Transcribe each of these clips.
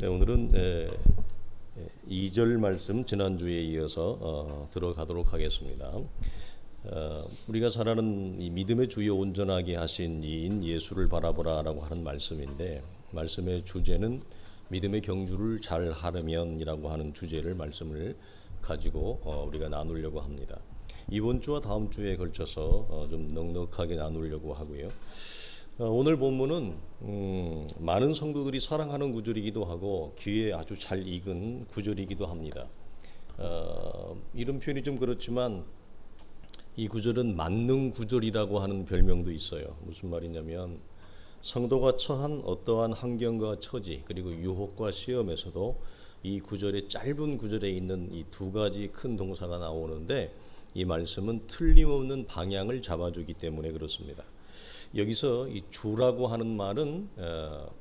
네, 오늘은 2절 말씀 지난주에 이어서 들어가도록 하겠습니다. 우리가 잘 아는 이 믿음의 주여 온전하게 하신 이인 예수를 바라보라라고 하는 말씀인데, 말씀의 주제는 믿음의 경주를 잘 하려면이라고 하는 주제를 말씀을 가지고 우리가 나누려고 합니다. 이번 주와 다음 주에 걸쳐서 좀 넉넉하게 나누려고 하고요. 오늘 본문은 많은 성도들이 사랑하는 구절이기도 하고 귀에 아주 잘 익은 구절이기도 합니다. 이런 표현이 좀 그렇지만 이 구절은 만능 구절이라고 하는 별명도 있어요. 무슨 말이냐면 성도가 처한 어떠한 환경과 처지 그리고 유혹과 시험에서도 이 구절의 짧은 구절에 있는 이 두 가지 큰 동사가 나오는데, 이 말씀은 틀림없는 방향을 잡아주기 때문에 그렇습니다. 여기서 이 주라고 하는 말은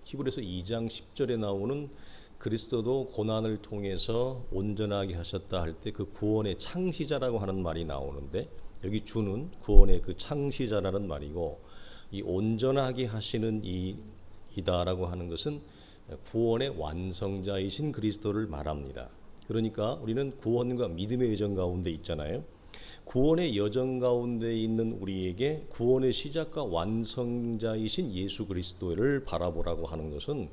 히브리서 2장 10절에 나오는 그리스도도 고난을 통해서 온전하게 하셨다 할 때 그 구원의 창시자라고 하는 말이 나오는데, 여기 주는 구원의 그 창시자라는 말이고, 이 온전하게 하시는 이다라고 하는 것은 구원의 완성자이신 그리스도를 말합니다. 그러니까 우리는 구원과 믿음의 여정 가운데 있잖아요. 구원의 여정 가운데 있는 우리에게 구원의 시작과 완성자이신 예수 그리스도를 바라보라고 하는 것은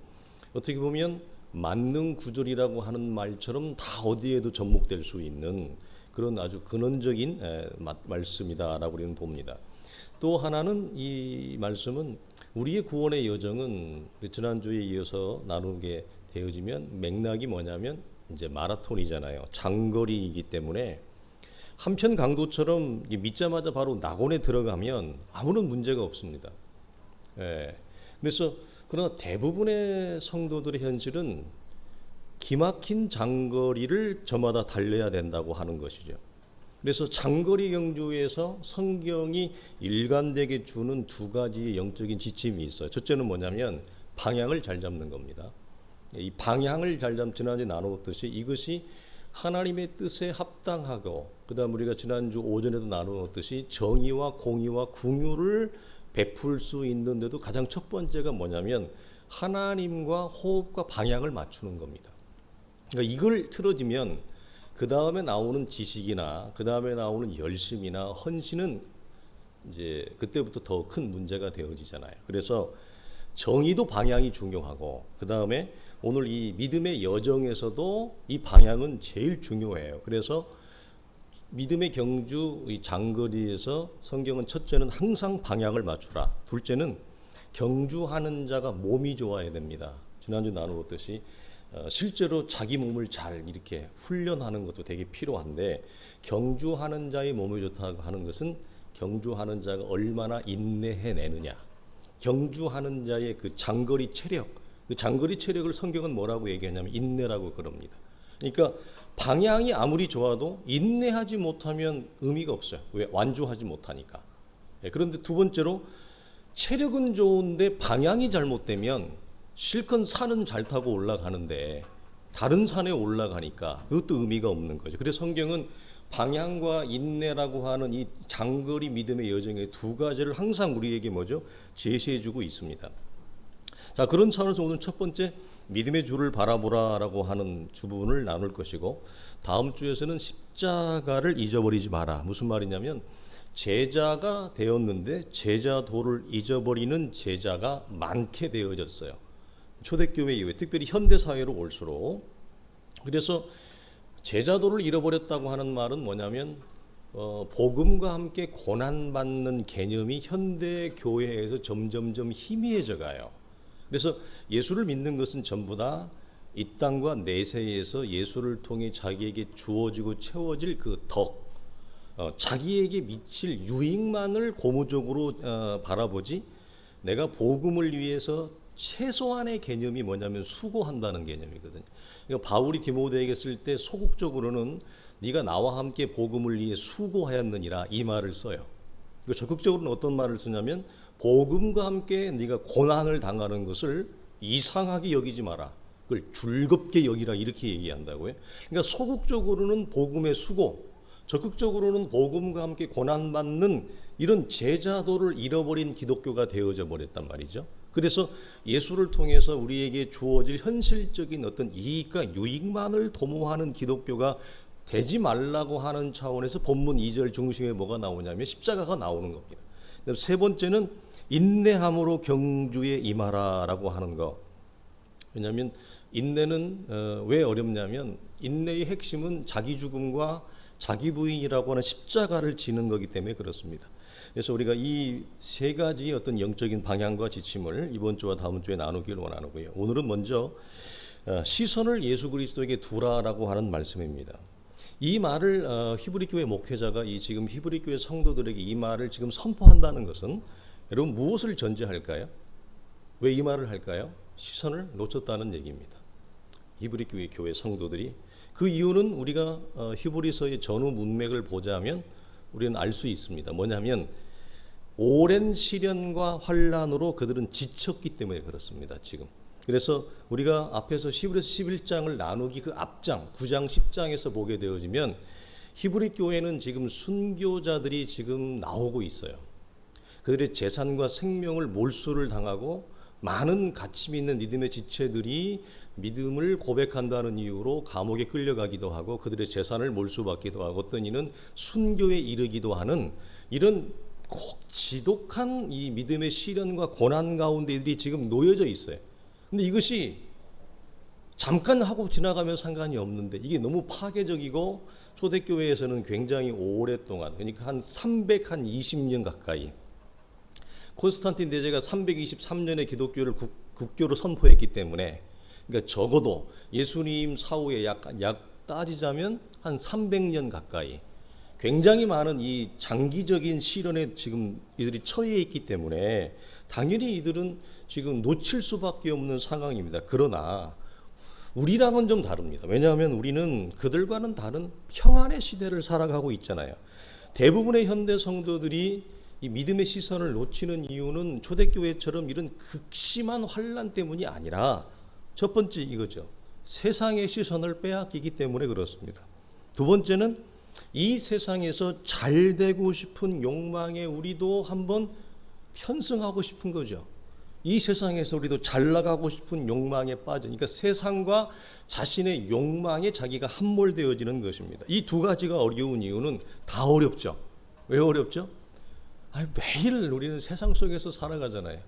어떻게 보면 만능 구절이라고 하는 말처럼 다 어디에도 접목될 수 있는 그런 아주 근원적인 말씀이다라고 우리는 봅니다. 또 하나는 이 말씀은 우리의 구원의 여정은 지난주에 이어서 나누게 되어지면 맥락이 뭐냐면 이제 마라톤이잖아요. 장거리이기 때문에 한편 강도처럼 믿자마자 바로 낙원에 들어가면 아무런 문제가 없습니다. 그래서 그러나 대부분의 성도들의 현실은 기막힌 장거리를 저마다 달려야 된다고 하는 것이죠. 그래서 장거리 경주에서 성경이 일관되게 주는 두 가지의 영적인 지침이 있어요. 첫째는 뭐냐면 방향을 잘 잡는 겁니다. 이 방향을 잘 잡는, 지난주에 나누었듯이 이것이 하나님의 뜻에 합당하고, 그 다음 우리가 지난주 오전에도 나누었듯이 정의와 공의와 긍휼을 베풀 수 있는데도 가장 첫 번째가 뭐냐면 하나님과 호흡과 방향을 맞추는 겁니다. 그러니까 이걸 틀어지면 그 다음에 나오는 지식이나 그 다음에 나오는 열심이나 헌신은 이제 그때부터 더 큰 문제가 되어지잖아요. 그래서 정의도 방향이 중요하고, 그 다음에 오늘 이 믿음의 여정에서도 이 방향은 제일 중요해요. 그래서 믿음의 경주, 이 장거리에서 성경은 첫째는 항상 방향을 맞추라. 둘째는 경주하는 자가 몸이 좋아야 됩니다. 지난주 나누었듯이 실제로 자기 몸을 잘 이렇게 훈련하는 것도 되게 필요한데, 경주하는 자의 몸이 좋다고 하는 것은 경주하는 자가 얼마나 인내해내느냐, 경주하는 자의 그 장거리 체력, 그 장거리 체력을 성경은 뭐라고 얘기하냐면 인내라고 그럽니다. 그러니까 방향이 아무리 좋아도 인내하지 못하면 의미가 없어요. 왜? 완주하지 못하니까. 그런데 두 번째로 체력은 좋은데 방향이 잘못되면 실컷 산은 잘 타고 올라가는데 다른 산에 올라가니까 그것도 의미가 없는 거죠. 그래서 성경은 방향과 인내라고 하는 이 장거리 믿음의 여정의 두 가지를 항상 우리에게 뭐죠? 제시해주고 있습니다. 자, 그런 차원에서 오늘 첫 번째 믿음의 주를 바라보라라고 하는 주문을 나눌 것이고, 다음 주에서는 십자가를 잊어버리지 마라. 무슨 말이냐면 제자가 되었는데 제자도를 잊어버리는 제자가 많게 되어졌어요. 초대교회 이후에 특별히 현대사회로 올수록. 그래서 제자도를 잃어버렸다고 하는 말은 뭐냐면 복음과 함께 고난받는 개념이 현대교회에서 점점점 희미해져 가요. 그래서 예수를 믿는 것은 전부 다 이 땅과 내세에서 예수를 통해 자기에게 주어지고 채워질 그 덕, 자기에게 미칠 유익만을 고무적으로 바라보지, 내가 복음을 위해서 최소한의 개념이 뭐냐면 수고한다는 개념이거든요. 그러니까 바울이 디모데에게 쓸 때 소극적으로는 네가 나와 함께 복음을 위해 수고하였느니라 이 말을 써요. 적극적으로는 어떤 말을 쓰냐면 복음과 함께 네가 고난을 당하는 것을 이상하게 여기지 마라. 그걸 즐겁게 여기라, 이렇게 얘기한다고요. 그러니까 소극적으로는 복음의 수고, 적극적으로는 복음과 함께 고난받는 이런 제자도를 잃어버린 기독교가 되어져 버렸단 말이죠. 그래서 예수를 통해서 우리에게 주어질 현실적인 어떤 이익과 유익만을 도모하는 기독교가 되지 말라고 하는 차원에서 본문 2절 중심에 뭐가 나오냐면 십자가가 나오는 겁니다. 세 번째는 인내함으로 경주에 임하라라고 하는 거. 왜냐하면 인내는 왜 어렵냐면 인내의 핵심은 자기 죽음과 자기 부인이라고 하는 십자가를 지는 거기 때문에 그렇습니다. 그래서 우리가 이 세 가지 어떤 영적인 방향과 지침을 이번 주와 다음 주에 나누기를 원하고요. 오늘은 먼저 시선을 예수 그리스도에게 두라라고 하는 말씀입니다. 이 말을 히브리 교회 목회자가 이 지금 히브리 교회 성도들에게 이 말을 지금 선포한다는 것은 여러분 무엇을 전제할까요? 왜 이 말을 할까요? 시선을 놓쳤다는 얘기입니다. 히브리 교회 성도들이 그 이유는 우리가 히브리서의 전후 문맥을 보자면 우리는 알 수 있습니다. 뭐냐면 오랜 시련과 환란으로 그들은 지쳤기 때문에 그렇습니다. 지금. 그래서 우리가 앞에서 히브리서 11장을 나누기 그 앞장 9장 10장에서 보게 되어지면 히브리 교회는 지금 순교자들이 지금 나오고 있어요. 그들의 재산과 생명을 몰수를 당하고 많은 가치 있는 믿음의 지체들이 믿음을 고백한다는 이유로 감옥에 끌려가기도 하고 그들의 재산을 몰수받기도 하고 어떤 이는 순교에 이르기도 하는 이런 꼭 지독한 이 믿음의 시련과 고난 가운데 이들이 지금 놓여져 있어요. 근데 이것이 잠깐 하고 지나가면 상관이 없는데 이게 너무 파괴적이고 초대교회에서는 굉장히 오랫동안 그러니까 한 320년 가까이 콘스탄틴 대제가 323년에 기독교를 국교로 선포했기 때문에 그러니까 적어도 예수님 사후에 약 따지자면 한 300년 가까이 굉장히 많은 이 장기적인 시련에 지금 이들이 처해 있기 때문에 당연히 이들은 지금 놓칠 수밖에 없는 상황입니다. 그러나 우리랑은 좀 다릅니다. 왜냐하면 우리는 그들과는 다른 평안의 시대를 살아가고 있잖아요. 대부분의 현대 성도들이 이 믿음의 시선을 놓치는 이유는 초대교회처럼 이런 극심한 환란 때문이 아니라 첫 번째 이거죠. 세상의 시선을 빼앗기기 때문에 그렇습니다. 두 번째는 이 세상에서 잘 되고 싶은 욕망에 우리도 한번 편승하고 싶은 거죠. 이 세상에서 우리도 잘 나가고 싶은 욕망에 빠져. 그러니까 세상과 자신의 욕망에 자기가 함몰되어지는 것입니다. 이 두 가지가 어려운 이유는 다 어렵죠. 왜 어렵죠? 매일 우리는 세상 속에서 살아가잖아요.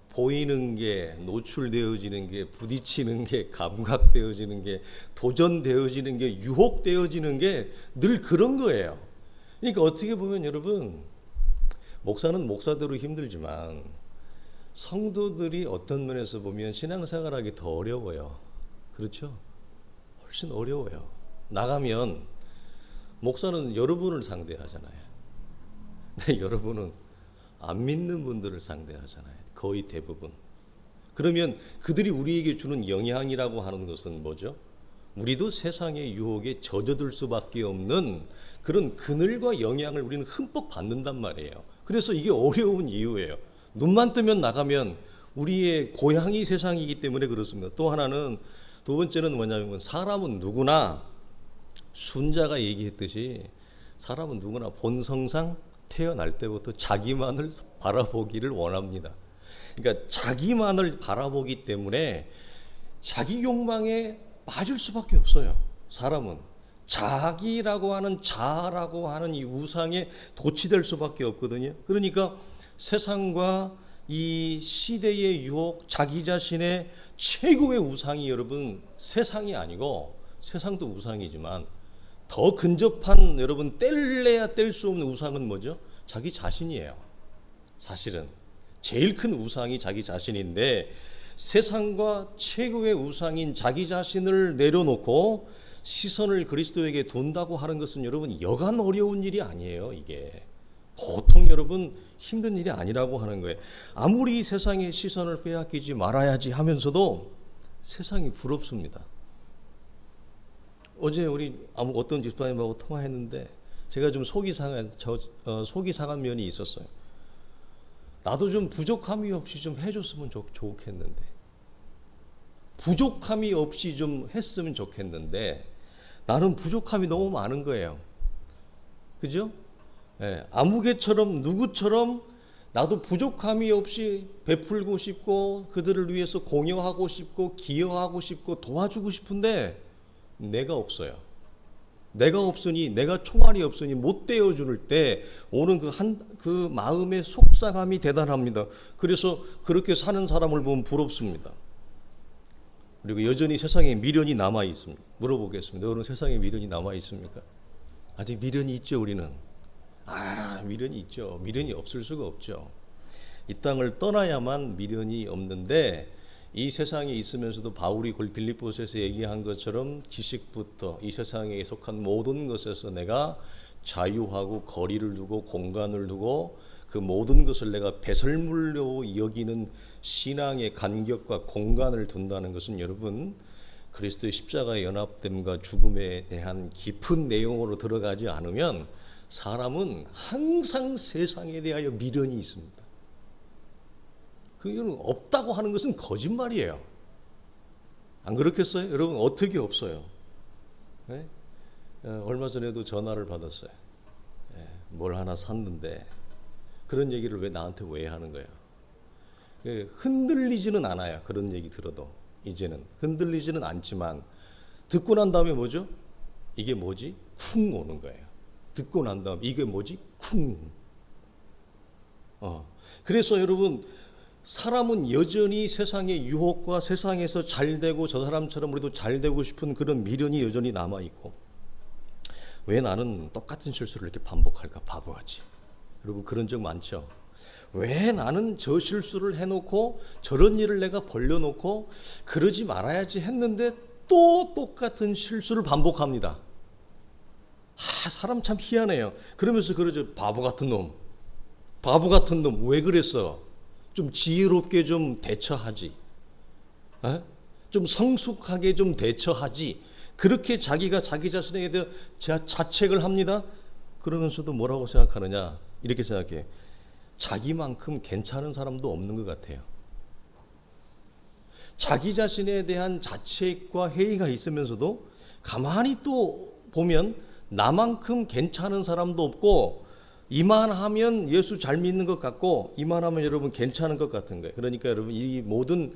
보이는 게 노출되어지는 게 부딪히는 게 감각되어지는 게 도전되어지는 게 유혹되어지는 게 늘 그런 거예요. 그러니까 어떻게 보면 여러분 목사는 목사대로 힘들지만 성도들이 어떤 면에서 보면 신앙생활하기 더 어려워요. 그렇죠? 훨씬 어려워요. 나가면 목사는 여러분을 상대하잖아요. 근데 여러분은 안 믿는 분들을 상대하잖아요. 거의 대부분. 그러면 그들이 우리에게 주는 영향이라고 하는 것은 뭐죠? 우리도 세상의 유혹에 젖어들 수밖에 없는 그런 그늘과 영향을 우리는 흠뻑 받는단 말이에요. 그래서 이게 어려운 이유예요. 눈만 뜨면 나가면 우리의 고향이 세상이기 때문에 그렇습니다. 또 하나는 두 번째는 뭐냐면 사람은 누구나 순자가 얘기했듯이 사람은 누구나 본성상 태어날 때부터 자기만을 바라보기를 원합니다. 그러니까 자기만을 바라보기 때문에 자기 욕망에 빠질 수밖에 없어요. 사람은 자기라고 하는 자아라고 하는 이 우상에 도취될 수밖에 없거든요. 그러니까 세상과 이 시대의 유혹, 자기 자신의 최고의 우상이 여러분 세상이 아니고 세상도 우상이지만 더 근접한 여러분 뗄래야 뗄 수 없는 우상은 뭐죠? 자기 자신이에요. 사실은 제일 큰 우상이 자기 자신인데 세상과 최고의 우상인 자기 자신을 내려놓고 시선을 그리스도에게 둔다고 하는 것은 여러분 여간 어려운 일이 아니에요. 이게 보통 여러분 힘든 일이 아니라고 하는 거예요. 아무리 세상의 시선을 빼앗기지 말아야지 하면서도 세상이 부럽습니다. 어제 우리 어떤 집사님하고 통화했는데 제가 좀 속이 상한 면이 있었어요. 나도 좀 부족함이 없이 좀 해줬으면 좋겠는데 부족함이 없이 좀 했으면 좋겠는데 나는 부족함이 너무 많은 거예요. 그죠? 아무개처럼 누구처럼 나도 부족함이 없이 베풀고 싶고 그들을 위해서 공여하고 싶고 기여하고 싶고 도와주고 싶은데 내가 없어요. 내가 없으니, 내가 총알이 없으니 못 대어줄 때 오는 그 마음의 속상함이 대단합니다. 그래서 그렇게 사는 사람을 보면 부럽습니다. 그리고 여전히 세상에 미련이 남아 있습니다. 물어보겠습니다. 여러분, 세상에 미련이 남아 있습니까? 아직 미련이 있죠, 우리는. 미련이 있죠. 미련이 없을 수가 없죠. 이 땅을 떠나야만 미련이 없는데, 이 세상에 있으면서도 바울이 빌립보서에서 얘기한 것처럼 지식부터 이 세상에 속한 모든 것에서 내가 자유하고 거리를 두고 공간을 두고 그 모든 것을 내가 배설물로 여기는 신앙의 간격과 공간을 둔다는 것은 여러분, 그리스도의 십자가의 연합됨과 죽음에 대한 깊은 내용으로 들어가지 않으면 사람은 항상 세상에 대하여 미련이 있습니다. 그건 없다고 하는 것은 거짓말이에요. 안 그렇겠어요? 여러분, 어떻게 없어요? 네? 얼마 전에도 전화를 받았어요. 뭘 하나 샀는데 그런 얘기를 나한테 왜 하는 거야? 흔들리지는 않아요. 그런 얘기 들어도 이제는 흔들리지는 않지만 듣고 난 다음에 뭐죠? 이게 뭐지? 쿵 오는 거예요. 듣고 난 다음에 이게 뭐지? 쿵. 그래서 여러분, 사람은 여전히 세상의 유혹과 세상에서 잘되고 저 사람처럼 우리도 잘되고 싶은 그런 미련이 여전히 남아있고, 왜 나는 똑같은 실수를 이렇게 반복할까, 바보같이. 여러분, 그런 적 많죠. 왜 나는 저 실수를 해놓고 저런 일을 내가 벌려놓고 그러지 말아야지 했는데 또 똑같은 실수를 반복합니다. 사람 참 희한해요. 그러면서 그러죠. 바보 같은 놈, 바보 같은 놈, 왜 그랬어? 좀 지혜롭게 좀 대처하지. 좀 성숙하게 좀 대처하지. 그렇게 자기가 자기 자신에게 대해 자책을 합니다. 그러면서도 뭐라고 생각하느냐? 이렇게 생각해. 자기만큼 괜찮은 사람도 없는 것 같아요. 자기 자신에 대한 자책과 회의가 있으면서도 가만히 또 보면 나만큼 괜찮은 사람도 없고, 이만하면 예수 잘 믿는 것 같고 이만하면 여러분 괜찮은 것 같은 거예요. 그러니까 여러분, 이 모든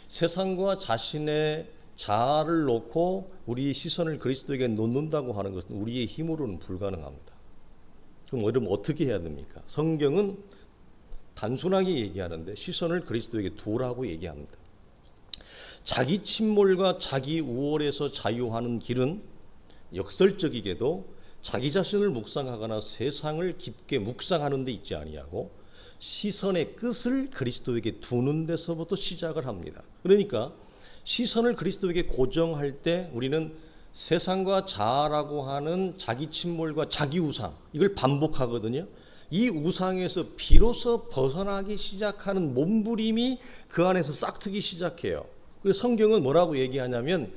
세상과 자신의 자아를 놓고 우리의 시선을 그리스도에게 놓는다고 하는 것은 우리의 힘으로는 불가능합니다. 그럼 여러분 어떻게 해야 됩니까? 성경은 단순하게 얘기하는데 시선을 그리스도에게 두라고 얘기합니다. 자기 침몰과 자기 우월에서 자유하는 길은 역설적이게도 자기 자신을 묵상하거나 세상을 깊게 묵상하는 데 있지 아니하고 시선의 끝을 그리스도에게 두는 데서부터 시작을 합니다. 그러니까 시선을 그리스도에게 고정할 때 우리는 세상과 자아라고 하는 자기 침몰과 자기 우상, 이걸 반복하거든요. 이 우상에서 비로소 벗어나기 시작하는 몸부림이 그 안에서 싹트기 시작해요. 그래서 성경은 뭐라고 얘기하냐면,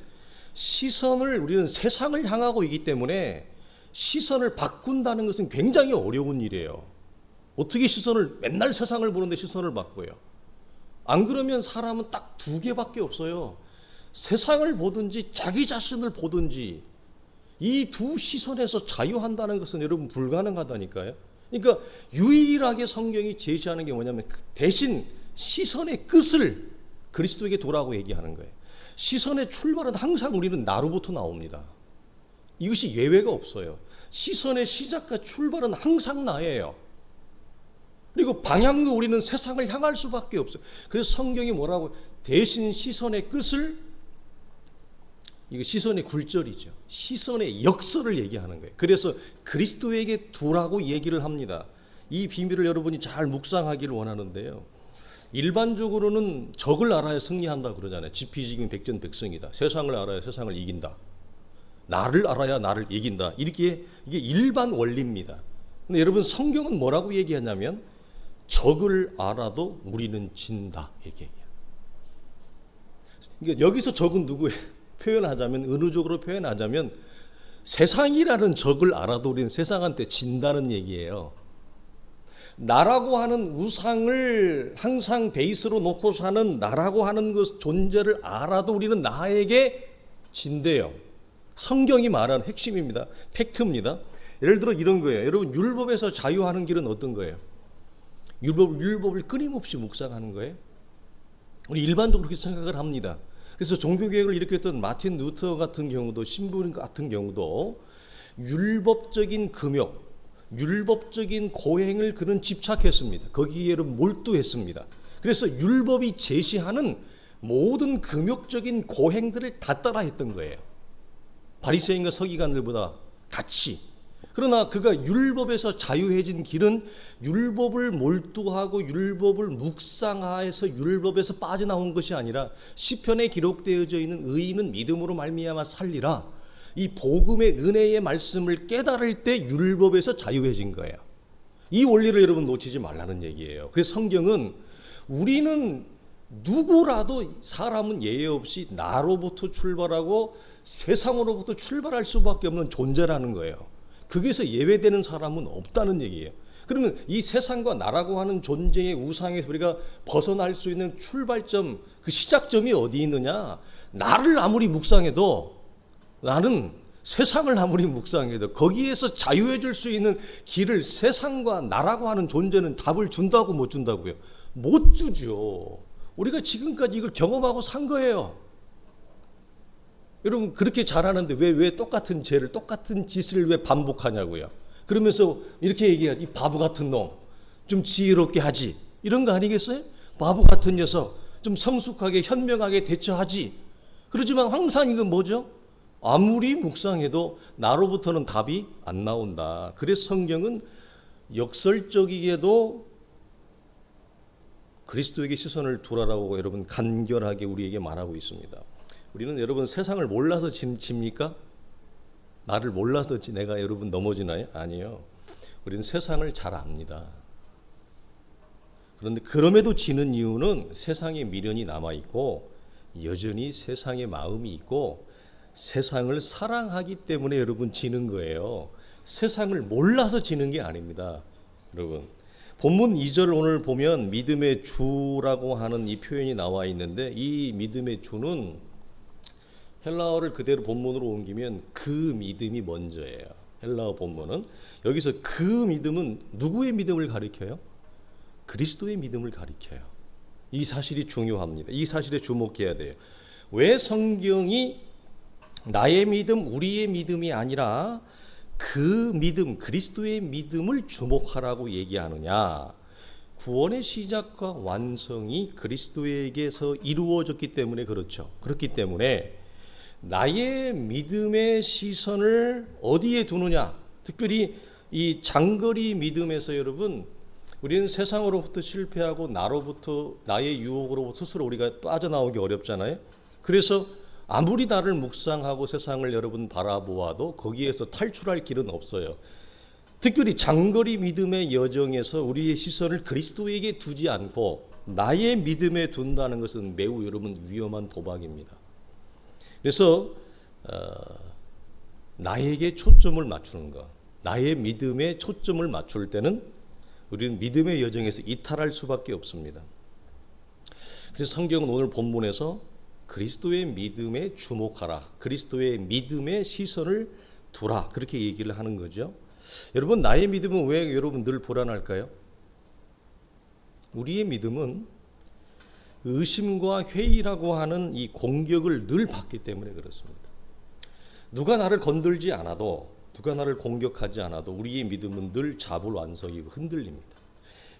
시선을 우리는 세상을 향하고 있기 때문에 시선을 바꾼다는 것은 굉장히 어려운 일이에요. 어떻게 시선을, 맨날 세상을 보는데 시선을 바꿔요? 안 그러면 사람은 딱 두 개밖에 없어요. 세상을 보든지 자기 자신을 보든지, 이 두 시선에서 자유한다는 것은 여러분 불가능하다니까요. 그러니까 유일하게 성경이 제시하는 게 뭐냐면 대신 시선의 끝을 그리스도에게 두라고 얘기하는 거예요. 시선의 출발은 항상 우리는 나로부터 나옵니다. 이것이 예외가 없어요. 시선의 시작과 출발은 항상 나예요. 그리고 방향도 우리는 세상을 향할 수밖에 없어요. 그래서 성경이 뭐라고, 대신 시선의 끝을, 이거 시선의 굴절이죠. 시선의 역설을 얘기하는 거예요. 그래서 그리스도에게 두라고 얘기를 합니다. 이 비밀을 여러분이 잘 묵상하기를 원하는데요. 일반적으로는 적을 알아야 승리한다 그러잖아요. 지피지기 백전백승이다. 세상을 알아야 세상을 이긴다. 나를 알아야 나를 이긴다. 이게 일반 원리입니다. 근데 여러분, 성경은 뭐라고 얘기하냐면 적을 알아도 우리는 진다 얘기해요. 그러니까 여기서 적은 누구예요? 표현하자면, 은유적으로 표현하자면 세상이라는 적을 알아도 우리는 세상한테 진다는 얘기예요. 나라고 하는 우상을 항상 베이스로 놓고 사는 나라고 하는 그 존재를 알아도 우리는 나에게 진대요. 성경이 말하는 핵심입니다. 팩트입니다. 예를 들어 이런 거예요. 여러분, 율법에서 자유하는 길은 어떤 거예요? 율법을 끊임없이 묵상하는 거예요. 우리 일반적으로 그렇게 생각을 합니다. 그래서 종교개혁을 일으켰던 마틴 루터 같은 경우도, 신부 같은 경우도 율법적인 금욕, 율법적인 고행을 그는 집착했습니다. 거기에 몰두했습니다. 그래서 율법이 제시하는 모든 금욕적인 고행들을 다 따라했던 거예요. 바리새인과 서기관들보다 같이. 그러나 그가 율법에서 자유해진 길은 율법을 몰두하고 율법을 묵상하여서 율법에서 빠져나온 것이 아니라 시편에 기록되어져 있는 의인은 믿음으로 말미암아 살리라, 이 복음의 은혜의 말씀을 깨달을 때 율법에서 자유해진 거예요. 이 원리를 여러분 놓치지 말라는 얘기예요. 그래서 성경은 우리는 누구라도, 사람은 예외 없이 나로부터 출발하고 세상으로부터 출발할 수밖에 없는 존재라는 거예요. 거기에서 예외되는 사람은 없다는 얘기예요. 그러면 이 세상과 나라고 하는 존재의 우상에서 우리가 벗어날 수 있는 출발점, 그 시작점이 어디 있느냐? 나를 아무리 묵상해도, 나는 세상을 아무리 묵상해도 거기에서 자유해질 수 있는 길을 세상과 나라고 하는 존재는 답을 준다고 못 준다고요? 못 주죠. 우리가 지금까지 이걸 경험하고 산 거예요. 여러분, 그렇게 잘하는데 왜 똑같은 죄를, 똑같은 짓을 왜 반복하냐고요. 그러면서 이렇게 얘기하지. 바보 같은 놈, 좀 지혜롭게 하지. 이런 거 아니겠어요? 바보 같은 녀석, 좀 성숙하게 현명하게 대처하지. 그렇지만 항상 이건 뭐죠? 아무리 묵상해도 나로부터는 답이 안 나온다. 그래서 성경은 역설적이게도 그리스도에게 시선을 두라라고 여러분 간결하게 우리에게 말하고 있습니다. 우리는 여러분 세상을 몰라서 집니까? 나를 몰라서 내가 여러분 넘어지나요? 아니요. 우리는 세상을 잘 압니다. 그런데 그럼에도 지는 이유는 세상에 미련이 남아있고 여전히 세상의 마음이 있고 세상을 사랑하기 때문에 여러분 지는 거예요. 세상을 몰라서 지는 게 아닙니다. 여러분, 본문 2절 오늘 보면 믿음의 주라고 하는 이 표현이 나와 있는데, 이 믿음의 주는 헬라어를 그대로 본문으로 옮기면 그 믿음이 먼저예요. 헬라어 본문은 여기서 그 믿음은 누구의 믿음을 가리켜요? 그리스도의 믿음을 가리켜요. 이 사실이 중요합니다. 이 사실에 주목해야 돼요. 왜 성경이 나의 믿음, 우리의 믿음이 아니라 그 믿음, 그리스도의 믿음을 주목하라고 얘기하느냐? 구원의 시작과 완성이 그리스도에게서 이루어졌기 때문에 그렇죠. 그렇기 때문에 나의 믿음의 시선을 어디에 두느냐? 특별히 이 장거리 믿음에서 여러분, 우리는 세상으로부터 실패하고 나로부터, 나의 유혹으로부터 스스로 우리가 빠져나오기 어렵잖아요. 그래서 아무리 나를 묵상하고 세상을 여러분 바라보아도 거기에서 탈출할 길은 없어요. 특별히 장거리 믿음의 여정에서 우리의 시선을 그리스도에게 두지 않고 나의 믿음에 둔다는 것은 매우 여러분 위험한 도박입니다. 그래서 나에게 초점을 맞추는 것, 나의 믿음에 초점을 맞출 때는 우리는 믿음의 여정에서 이탈할 수밖에 없습니다. 그래서 성경은 오늘 본문에서 그리스도의 믿음에 주목하라, 그리스도의 믿음에 시선을 두라, 그렇게 얘기를 하는 거죠. 여러분, 나의 믿음은 왜 여러분 늘 불안할까요? 우리의 믿음은 의심과 회의라고 하는 이 공격을 늘 받기 때문에 그렇습니다. 누가 나를 건들지 않아도, 누가 나를 공격하지 않아도 우리의 믿음은 늘 자불완성이고 흔들립니다.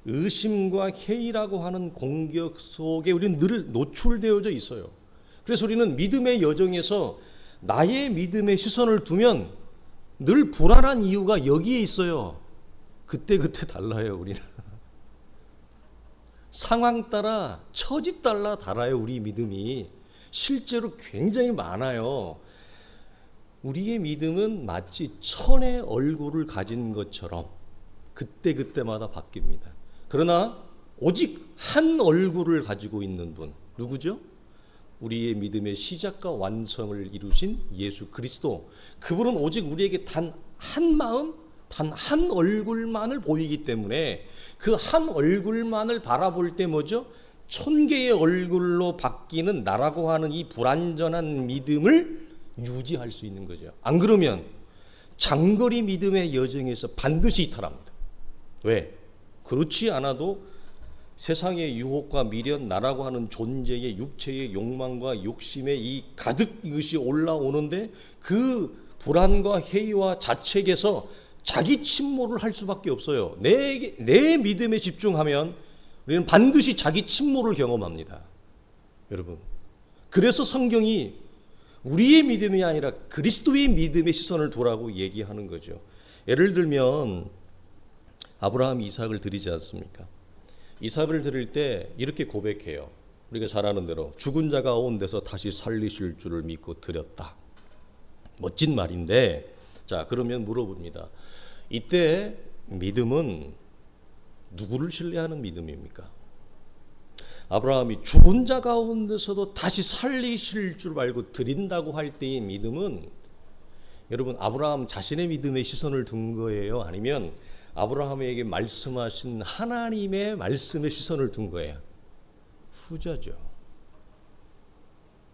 의심과 회의라고 하는 공격 속에 우리는 늘 노출되어져 있어요. 그래서 우리는 믿음의 여정에서 나의 믿음에 시선을 두면 늘 불안한 이유가 여기에 있어요. 그때 달라요, 우리는. 상황 따라, 처지 따라 달라요, 우리 믿음이. 실제로 굉장히 많아요. 우리의 믿음은 마치 천의 얼굴을 가진 것처럼 그때마다 바뀝니다. 그러나 오직 한 얼굴을 가지고 있는 분, 누구죠? 우리의 믿음의 시작과 완성을 이루신 예수 그리스도. 그분은 오직 우리에게 단 한 마음, 단 한 얼굴만을 보이기 때문에 그 한 얼굴만을 바라볼 때 뭐죠? 1000개의 얼굴로 바뀌는 나라고 하는 이 불완전한 믿음을 유지할 수 있는 거죠. 안 그러면 장거리 믿음의 여정에서 반드시 이탈합니다. 왜? 그렇지 않아도 세상의 유혹과 미련, 나라고 하는 존재의 육체의 욕망과 욕심에 이 가득 이것이 올라오는데 그 불안과 회의와 자책에서 자기 침몰을 할 수밖에 없어요. 내 믿음에 집중하면 우리는 반드시 자기 침몰을 경험합니다. 여러분, 그래서 성경이 우리의 믿음이 아니라 그리스도의 믿음의 시선을 두라고 얘기하는 거죠. 예를 들면 아브라함이 이삭을 드리지 않습니까? 이삭을 드릴 때 이렇게 고백해요. 우리가 잘 아는 대로 죽은 자 가운데서 다시 살리실 줄을 믿고 드렸다. 멋진 말인데, 자, 그러면 물어봅니다. 이때 믿음은 누구를 신뢰하는 믿음입니까? 아브라함이 죽은 자 가운데서도 다시 살리실 줄 알고 드린다고 할 때의 믿음은, 여러분, 아브라함 자신의 믿음에 시선을 둔 거예요? 아니면 아브라함에게 말씀하신 하나님의 말씀에 시선을 둔 거예요? 후자죠.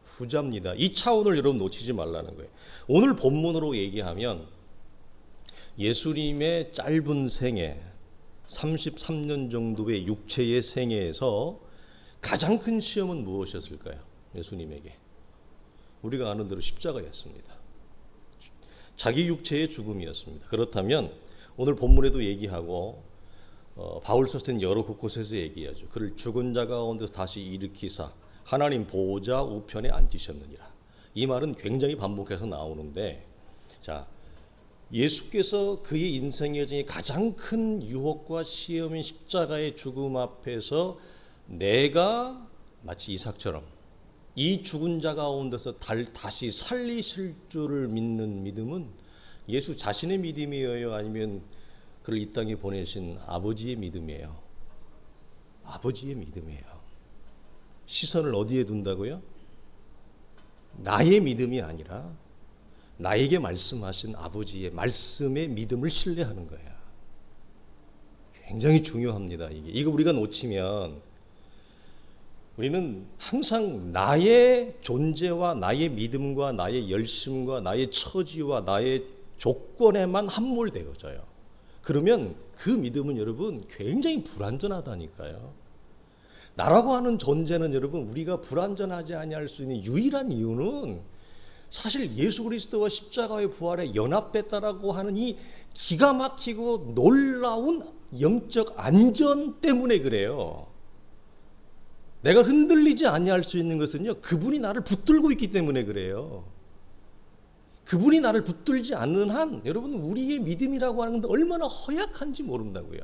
후자입니다. 이 차원을 여러분 놓치지 말라는 거예요. 오늘 본문으로 얘기하면 예수님의 짧은 생애, 33년 정도의 육체의 생애에서 가장 큰 시험은 무엇이었을까요? 예수님에게. 우리가 아는 대로 십자가였습니다. 자기 육체의 죽음이었습니다. 그렇다면 오늘 본문에도 얘기하고 바울서서는 여러 곳곳에서 얘기하죠. 그를 죽은 자 가운데서 다시 일으키사 하나님 보좌 우편에 앉히셨느니라. 이 말은 굉장히 반복해서 나오는데, 자, 예수께서 그의 인생의 여정에 가장 큰 유혹과 시험인 십자가의 죽음 앞에서 내가 마치 이삭처럼 이 죽은 자 가운데서 다시 살리실 줄을 믿는 믿음은 예수 자신의 믿음이에요? 아니면 그를 이 땅에 보내신 아버지의 믿음이에요? 아버지의 믿음이에요. 시선을 어디에 둔다고요? 나의 믿음이 아니라 나에게 말씀하신 아버지의 말씀의 믿음을 신뢰하는 거야. 굉장히 중요합니다. 이거 우리가 놓치면 우리는 항상 나의 존재와 나의 믿음과 나의 열심과 나의 처지와 나의 조건에만 함몰되어져요. 그러면 그 믿음은 여러분 굉장히 불완전하다니까요. 나라고 하는 존재는 여러분 우리가 불완전하지 아니할 수 있는 유일한 이유는 사실 예수 그리스도와 십자가의 부활에 연합됐다라고 하는 이 기가 막히고 놀라운 영적 안전 때문에 그래요. 내가 흔들리지 아니할 수 있는 것은요, 그분이 나를 붙들고 있기 때문에 그래요. 그분이 나를 붙들지 않는 한 여러분 우리의 믿음이라고 하는 건 얼마나 허약한지 모른다고요.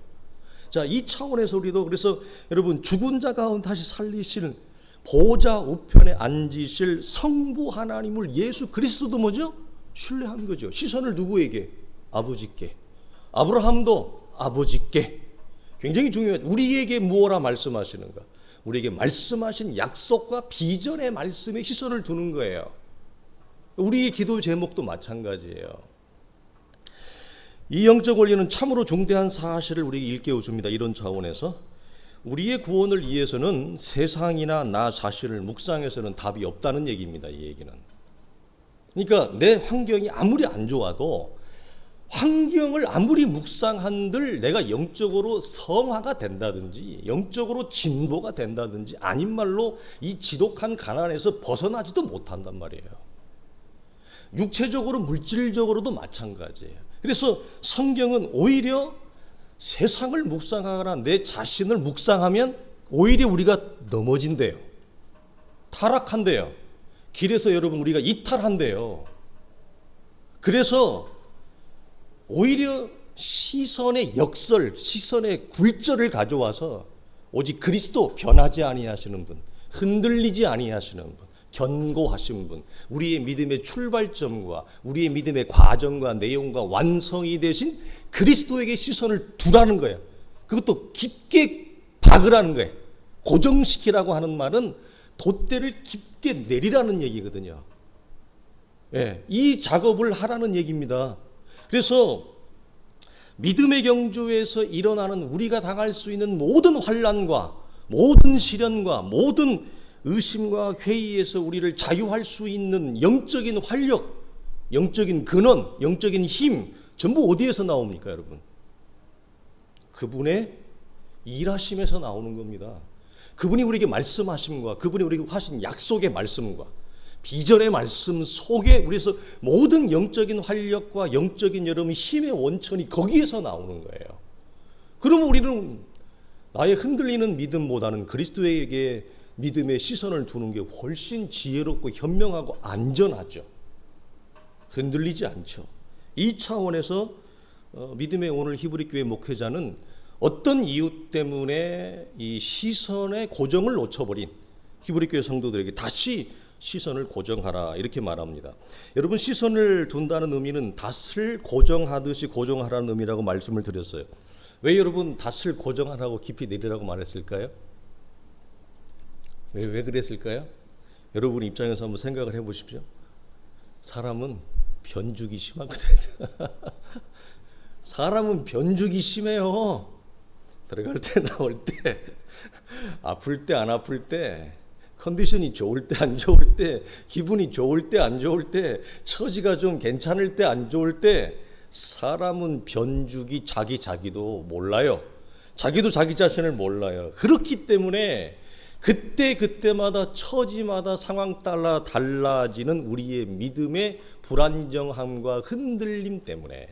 자, 이 차원에서 우리도 그래서 여러분 죽은 자 가운데 다시 살리실 보좌 우편에 앉으실 성부 하나님을 예수 그리스도도 뭐죠? 신뢰한 거죠. 시선을 누구에게? 아버지께. 아브라함도 아버지께. 굉장히 중요해요. 우리에게 무엇라 말씀하시는가? 우리에게 말씀하신 약속과 비전의 말씀에 시선을 두는 거예요. 우리의 기도 제목도 마찬가지예요. 이 영적 원리는 참으로 중대한 사실을 우리에게 일깨워 줍니다. 이런 차원에서 우리의 구원을 위해서는 세상이나 나 자신을 묵상해서는 답이 없다는 얘기입니다. 이 얘기는. 그러니까 내 환경이 아무리 안 좋아도 환경을 아무리 묵상한들 내가 영적으로 성화가 된다든지 영적으로 진보가 된다든지 아닌 말로 이 지독한 가난에서 벗어나지도 못한단 말이에요. 육체적으로 물질적으로도 마찬가지예요. 그래서 성경은 오히려 세상을 묵상하거나 내 자신을 묵상하면 오히려 우리가 넘어진대요. 타락한대요. 길에서 여러분 우리가 이탈한대요. 그래서 오히려 시선의 역설, 시선의 굴절을 가져와서 오직 그리스도 변하지 아니하시는 분, 흔들리지 아니하시는 분, 견고하신 분, 우리의 믿음의 출발점과 우리의 믿음의 과정과 내용과 완성이 되신 그리스도에게 시선을 두라는 거예요. 그것도 깊게 박으라는 거예요. 고정시키라고 하는 말은 돛대를 깊게 내리라는 얘기거든요. 예, 이 작업을 하라는 얘기입니다. 그래서 믿음의 경주에서 일어나는 우리가 당할 수 있는 모든 환난과 모든 시련과 모든 의심과 회의에서 우리를 자유할 수 있는 영적인 활력, 영적인 근원, 영적인 힘 전부 어디에서 나옵니까, 여러분? 그분의 일하심에서 나오는 겁니다. 그분이 우리에게 말씀하심과 그분이 우리에게 하신 약속의 말씀과 비전의 말씀 속에 우리에서 모든 영적인 활력과 영적인 여러분 힘의 원천이 거기에서 나오는 거예요. 그러면 우리는 나의 흔들리는 믿음보다는 그리스도에게 믿음의 시선을 두는 게 훨씬 지혜롭고 현명하고 안전하죠. 흔들리지 않죠. 이 차원에서 믿음의 오늘 히브리 교회 목회자는 어떤 이유 때문에 이 시선의 고정을 놓쳐버린 히브리 교회 성도들에게 다시 시선을 고정하라 이렇게 말합니다. 여러분, 시선을 둔다는 의미는 닷을 고정하듯이 고정하라는 의미라고 말씀을 드렸어요. 왜 여러분 닷을 고정하라고 깊이 내리라고 말했을까요? 왜 그랬을까요? 여러분 입장에서 한번 생각을 해보십시오. 사람은 변죽이 심하거든요. 사람은 변죽이 심해요. 들어갈 때 나올 때, 아플 때 안 아플 때, 컨디션이 좋을 때 안 좋을 때, 기분이 좋을 때 안 좋을 때, 처지가 좀 괜찮을 때 안 좋을 때, 사람은 변죽이 자기도 몰라요. 자기도 자기 자신을 몰라요. 그렇기 때문에 그때마다 처지마다 상황 따라 달라지는 우리의 믿음의 불안정함과 흔들림 때문에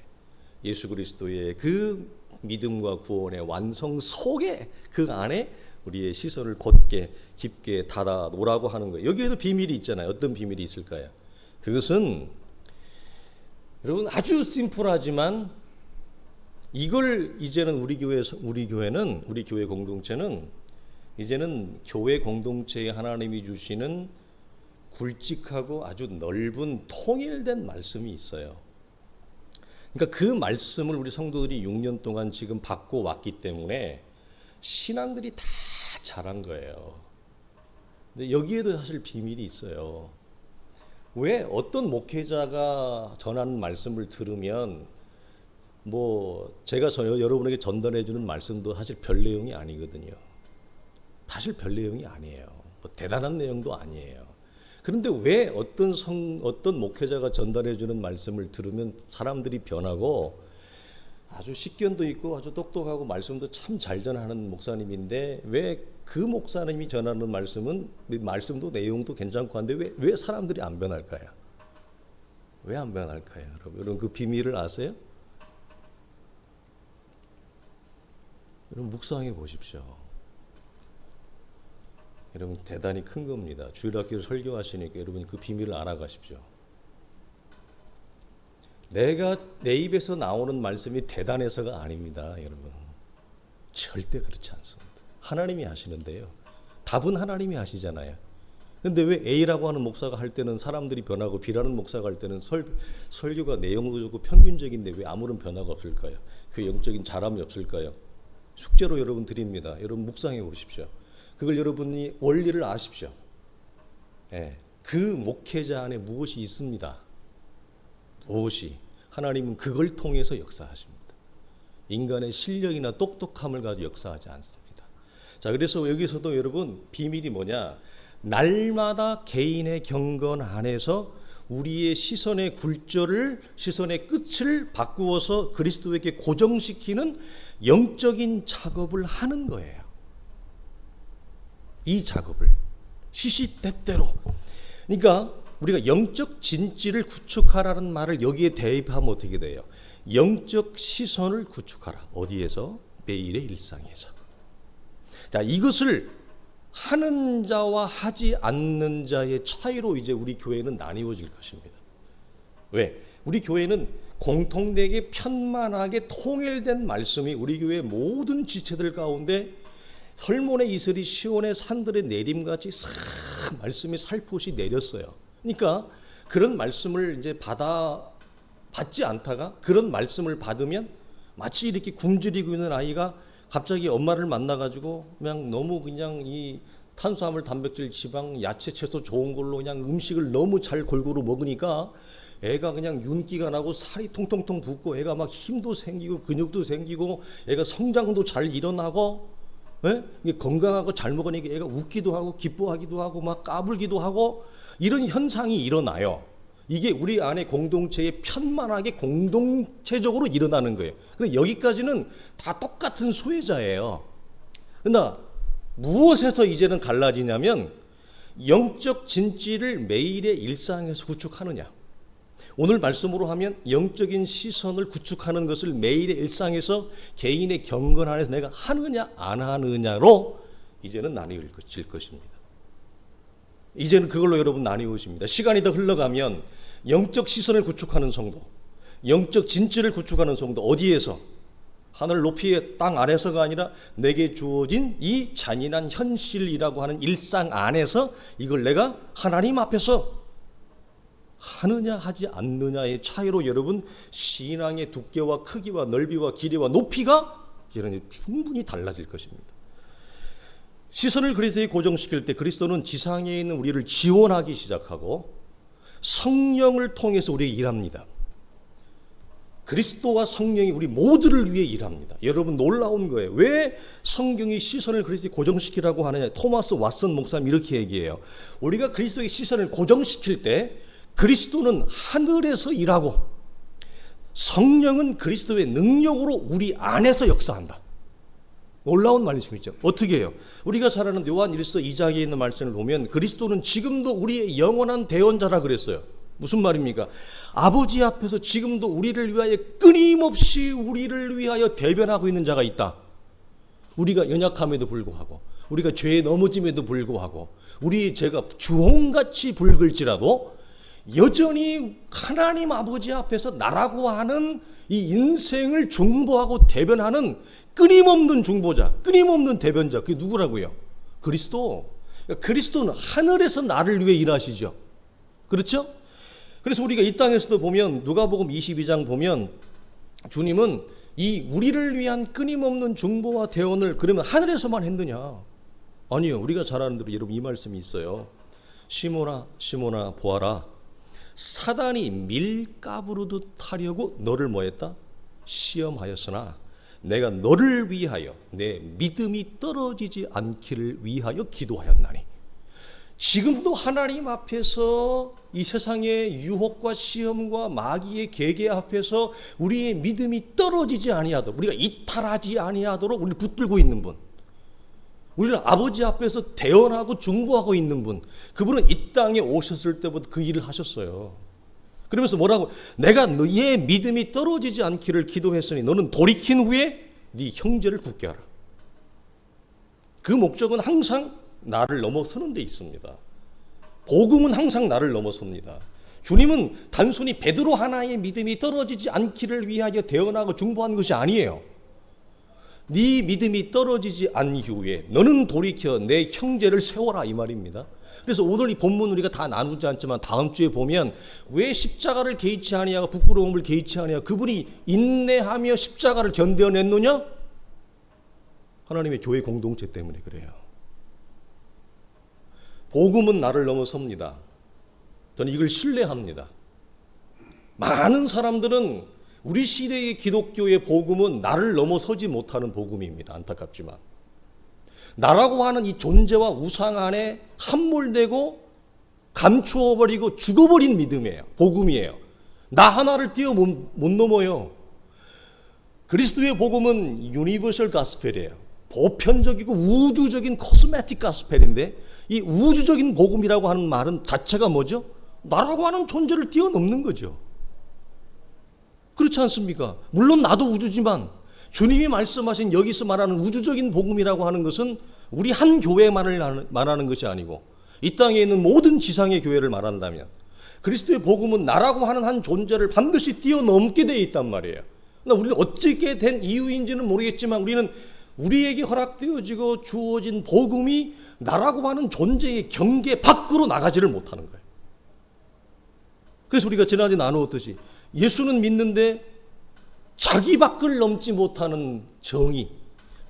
예수 그리스도의 그 믿음과 구원의 완성 속에 그 안에 우리의 시선을 곧게 깊게 닫아 놓으라고 하는 거예요. 여기에도 비밀이 있잖아요. 어떤 비밀이 있을까요? 그것은 여러분 아주 심플하지만 이걸 이제는 우리 교회 공동체는 이제는 교회 공동체에 하나님이 주시는 굵직하고 아주 넓은 통일된 말씀이 있어요. 그러니까 그 말씀을 우리 성도들이 6년 동안 지금 받고 왔기 때문에 신앙들이 다 잘한 거예요. 근데 여기에도 사실 비밀이 있어요. 왜 어떤 목회자가 전하는 말씀을 들으면 제가 여러분에게 전달해 주는 말씀도 사실 별 내용이 아니거든요. 사실 별 내용이 아니에요. 대단한 내용도 아니에요. 그런데 왜 어떤 목회자가 전달해 주는 말씀을 들으면 사람들이 변하고 아주 식견도 있고 아주 똑똑하고 말씀도 참 잘 전하는 목사님인데 왜 그 목사님이 전하는 말씀도 내용도 괜찮고 한데 왜 사람들이 안 변할까요? 왜 안 변할까요? 여러분 그 비밀을 아세요? 여러분 묵상해 보십시오. 여러분 대단히 큰 겁니다. 주일학교 설교하시니까 여러분 그 비밀을 알아가십시오. 내 입에서 나오는 말씀이 대단해서가 아닙니다, 여러분. 절대 그렇지 않습니다. 하나님이 하시는데요. 답은 하나님이 하시잖아요. 근데 왜 A라고 하는 목사가 할 때는 사람들이 변하고 B라는 목사가 할 때는 설교가 내용도 좋고 평균적인데 왜 아무런 변화가 없을까요? 그 영적인 자람이 없을까요? 숙제로 여러분 드립니다. 여러분 묵상해 보십시오. 그걸 여러분이 원리를 아십시오. 그 목회자 안에 무엇이 있습니다. 무엇이 하나님은 그걸 통해서 역사하십니다. 인간의 실력이나 똑똑함을 가지고 역사하지 않습니다. 자, 그래서 여기서도 여러분 비밀이 뭐냐? 날마다 개인의 경건 안에서 우리의 시선의 시선의 끝을 바꾸어서 그리스도에게 고정시키는 영적인 작업을 하는 거예요. 이 작업을 시시때때로. 그러니까 우리가 영적 진지를 구축하라는 말을 여기에 대입하면 어떻게 돼요? 영적 시선을 구축하라. 어디에서? 매일의 일상에서. 자, 이것을 하는 자와 하지 않는 자의 차이로 이제 우리 교회는 나뉘어질 것입니다. 왜? 우리 교회는 공통되게 편만하게 통일된 말씀이 우리 교회 모든 지체들 가운데 설몬의 이슬이 시온의 산들의 내림같이 싹 말씀이 살포시 내렸어요. 그러니까 그런 말씀을 이제 받지 않다가 그런 말씀을 받으면 마치 이렇게 굶주리고 있는 아이가 갑자기 엄마를 만나가지고 너무 이 탄수화물, 단백질, 지방, 야채, 채소 좋은 걸로 그냥 음식을 너무 잘 골고루 먹으니까 애가 그냥 윤기가 나고 살이 통통통 붓고 애가 막 힘도 생기고 근육도 생기고 애가 성장도 잘 일어나고 건강하고 잘 먹으니까 애가 웃기도 하고 기뻐하기도 하고 막 까불기도 하고 이런 현상이 일어나요. 이게 우리 안에 공동체에 편만하게 공동체적으로 일어나는 거예요. 근데 여기까지는 다 똑같은 수혜자예요. 그러나 무엇에서 이제는 갈라지냐면 영적 진지를 매일의 일상에서 구축하느냐. 오늘 말씀으로 하면 영적인 시선을 구축하는 것을 매일의 일상에서 개인의 경건 안에서 내가 하느냐 안 하느냐로 이제는 나뉘어질 것입니다. 이제는 그걸로 여러분 나뉘어집니다. 시간이 더 흘러가면 영적 시선을 구축하는 성도, 영적 진지를 구축하는 성도, 어디에서? 하늘 높이의 땅 아래서가 아니라 내게 주어진 이 잔인한 현실이라고 하는 일상 안에서 이걸 내가 하나님 앞에서 하느냐 하지 않느냐의 차이로 여러분 신앙의 두께와 크기와 넓이와 길이와 높이가 이런 충분히 달라질 것입니다. 시선을 그리스도에 고정시킬 때 그리스도는 지상에 있는 우리를 지원하기 시작하고 성령을 통해서 우리에게 일합니다. 그리스도와 성령이 우리 모두를 위해 일합니다. 여러분 놀라운 거예요. 왜 성경이 시선을 그리스도에 고정시키라고 하느냐. 토마스 왓슨 목사님 이렇게 얘기해요. 우리가 그리스도의 시선을 고정시킬 때 그리스도는 하늘에서 일하고 성령은 그리스도의 능력으로 우리 안에서 역사한다. 놀라운 말씀이죠. 어떻게 해요? 우리가 잘 아는 요한 1서 2장에 있는 말씀을 보면 그리스도는 지금도 우리의 영원한 대언자라 그랬어요. 무슨 말입니까? 아버지 앞에서 지금도 우리를 위하여 끊임없이 우리를 위하여 대변하고 있는 자가 있다. 우리가 연약함에도 불구하고 우리가 죄에 넘어짐에도 불구하고 우리의 죄가 주홍같이 붉을지라도 여전히 하나님 아버지 앞에서 나라고 하는 이 인생을 중보하고 대변하는 끊임없는 중보자, 끊임없는 대변자, 그게 누구라고요? 그리스도. 그리스도는 하늘에서 나를 위해 일하시죠. 그렇죠? 그래서 우리가 이 땅에서도 보면 누가복음 22장 보면 주님은 이 우리를 위한 끊임없는 중보와 대언을 그러면 하늘에서만 했느냐? 아니요. 우리가 잘 아는 대로 여러분 이 말씀이 있어요. 시몬아 시몬아 보아라. 사단이 밀가부르듯 하려고 너를 뭐했다? 시험하였으나 내가 너를 위하여 내 믿음이 떨어지지 않기를 위하여 기도하였나니. 지금도 하나님 앞에서 이 세상의 유혹과 시험과 마귀의 계계 앞에서 우리의 믿음이 떨어지지 아니하도록, 우리가 이탈하지 아니하도록 우리를 붙들고 있는 분, 우리를 아버지 앞에서 대언하고 중보하고 있는 분, 그분은 이 땅에 오셨을 때부터 그 일을 하셨어요. 그러면서 뭐라고? 내가 너의 믿음이 떨어지지 않기를 기도했으니 너는 돌이킨 후에 네 형제를 굳게 하라. 그 목적은 항상 나를 넘어서는 데 있습니다. 복음은 항상 나를 넘어섭니다. 주님은 단순히 베드로 하나의 믿음이 떨어지지 않기를 위하여 대언하고 중보한 것이 아니에요. 네 믿음이 떨어지지 않은 후에 너는 돌이켜 내 형제를 세워라, 이 말입니다. 그래서 오늘 이 본문 우리가 다 나누지 않지만 다음 주에 보면 왜 십자가를 개의치 아니하고 부끄러움을 개의치 아니하고 그분이 인내하며 십자가를 견뎌냈느냐? 하나님의 교회 공동체 때문에 그래요. 복음은 나를 넘어섭니다. 저는 이걸 신뢰합니다. 많은 사람들은 우리 시대의 기독교의 복음은 나를 넘어서지 못하는 복음입니다. 안타깝지만 나라고 하는 이 존재와 우상 안에 함몰되고 감추어버리고 죽어버린 믿음이에요. 복음이에요. 나 하나를 뛰어 못 넘어요. 그리스도의 복음은 유니버설 가스펠이에요. 보편적이고 우주적인 코스메틱 가스펠인데 이 우주적인 복음이라고 하는 말은 자체가 뭐죠? 나라고 하는 존재를 뛰어넘는 거죠. 그렇지 않습니까? 물론 나도 우주지만 주님이 말씀하신 여기서 말하는 우주적인 복음이라고 하는 것은 우리 한 교회만을 말하는 것이 아니고 이 땅에 있는 모든 지상의 교회를 말한다면 그리스도의 복음은 나라고 하는 한 존재를 반드시 뛰어넘게 되어 있단 말이에요. 그러나 우리는 어떻게 된 이유인지는 모르겠지만 우리는 우리에게 허락되어지고 주어진 복음이 나라고 하는 존재의 경계 밖으로 나가지를 못하는 거예요. 그래서 우리가 지난주에 나누었듯이 예수는 믿는데 자기 밖을 넘지 못하는 정의,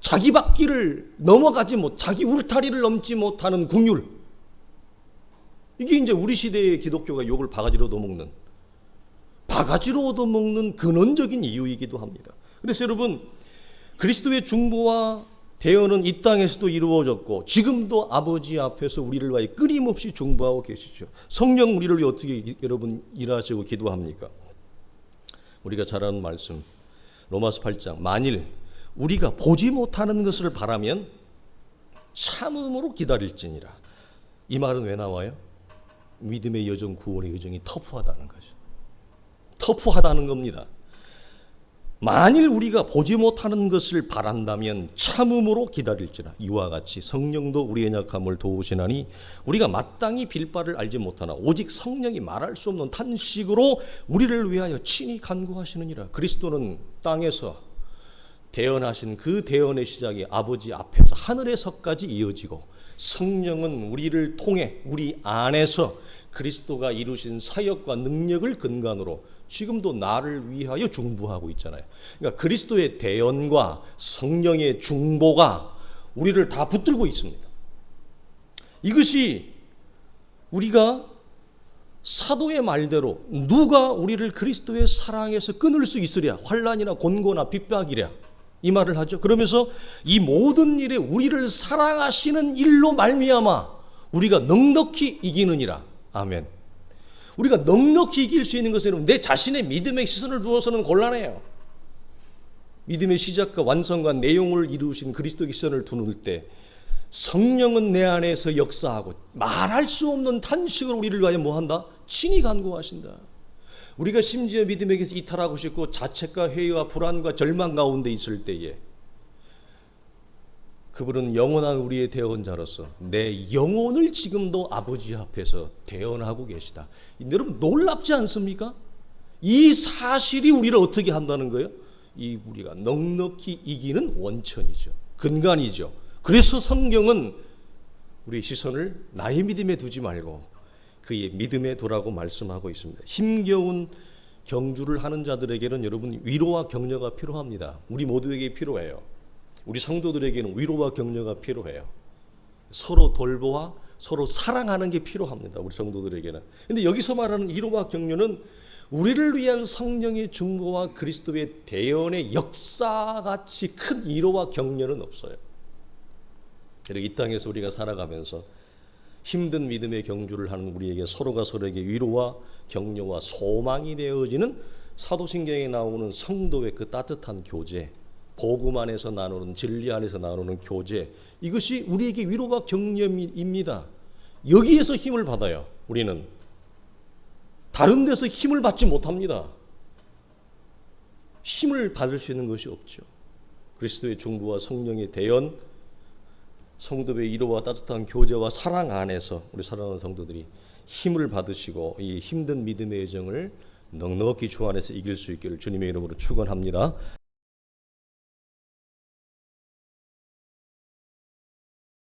자기 밖을 넘어가지 못, 자기 울타리를 넘지 못하는 긍휼, 이게 이제 우리 시대의 기독교가 욕을 바가지로 얻어먹는 근원적인 이유이기도 합니다. 그래서 여러분 그리스도의 중보와 대언은 이 땅에서도 이루어졌고 지금도 아버지 앞에서 우리를 위하여 끊임없이 중보하고 계시죠. 성령 우리를 위해 어떻게 여러분 일하시고 기도합니까? 우리가 잘 아는 말씀 로마서 8장, 만일 우리가 보지 못하는 것을 바라면 참음으로 기다릴지니라. 이 말은 왜 나와요? 믿음의 여정, 구원의 여정이 터프하다는 거죠. 터프하다는 겁니다. 만일 우리가 보지 못하는 것을 바란다면 참음으로 기다릴지라. 이와 같이 성령도 우리의 약함을 도우시나니 우리가 마땅히 빌 바를 알지 못하나 오직 성령이 말할 수 없는 탄식으로 우리를 위하여 친히 간구하시느니라. 그리스도는 땅에서 대언하신 그 대언의 시작이 아버지 앞에서 하늘에서까지 이어지고, 성령은 우리를 통해 우리 안에서 그리스도가 이루신 사역과 능력을 근간으로 지금도 나를 위하여 중보하고 있잖아요. 그러니까 그리스도의 대언과 성령의 중보가 우리를 다 붙들고 있습니다. 이것이 우리가 사도의 말대로 누가 우리를 그리스도의 사랑에서 끊을 수 있으랴, 환난이나 곤고나 핍박이랴, 이 말을 하죠. 그러면서 이 모든 일에 우리를 사랑하시는 일로 말미암아 우리가 넉넉히 이기느니라. 아멘. 우리가 넉넉히 이길 수 있는 것은 내 자신의 믿음의 시선을 두어서는 곤란해요. 믿음의 시작과 완성과 내용을 이루신 그리스도의 시선을 두는 때 성령은 내 안에서 역사하고 말할 수 없는 탄식으로 우리를 위하여 뭐한다? 친히 간구하신다. 우리가 심지어 믿음에게서 이탈하고 싶고 자책과 회의와 불안과 절망 가운데 있을 때에 그분은 영원한 우리의 대언자로서 내 영혼을 지금도 아버지 앞에서 대언하고 계시다. 여러분 놀랍지 않습니까? 이 사실이 우리를 어떻게 한다는 거예요? 이 우리가 넉넉히 이기는 원천이죠. 근간이죠. 그래서 성경은 우리의 시선을 나의 믿음에 두지 말고 그의 믿음에 두라고 말씀하고 있습니다. 힘겨운 경주를 하는 자들에게는 여러분 위로와 격려가 필요합니다. 우리 모두에게 필요해요. 우리 성도들에게는 위로와 격려가 필요해요. 서로 돌보아 서로 사랑하는 게 필요합니다. 우리 성도들에게는. 근데 여기서 말하는 위로와 격려는 우리를 위한 성령의 중보와 그리스도의 대언의 역사같이 큰 위로와 격려는 없어요. 그리고 이 땅에서 우리가 살아가면서 힘든 믿음의 경주를 하는 우리에게 서로가 서로에게 위로와 격려와 소망이 되어지는 사도신경에 나오는 성도의 그 따뜻한 교제, 복음 안에서 나누는, 진리 안에서 나누는 교제, 이것이 우리에게 위로와 격려입니다. 여기에서 힘을 받아요. 우리는 다른 데서 힘을 받지 못합니다. 힘을 받을 수 있는 것이 없죠. 그리스도의 중보와 성령의 대언, 성도의 위로와 따뜻한 교제와 사랑 안에서 우리 사랑하는 성도들이 힘을 받으시고 이 힘든 믿음의 여정을 넉넉히 주 안에서 이길 수 있기를 주님의 이름으로 축원합니다.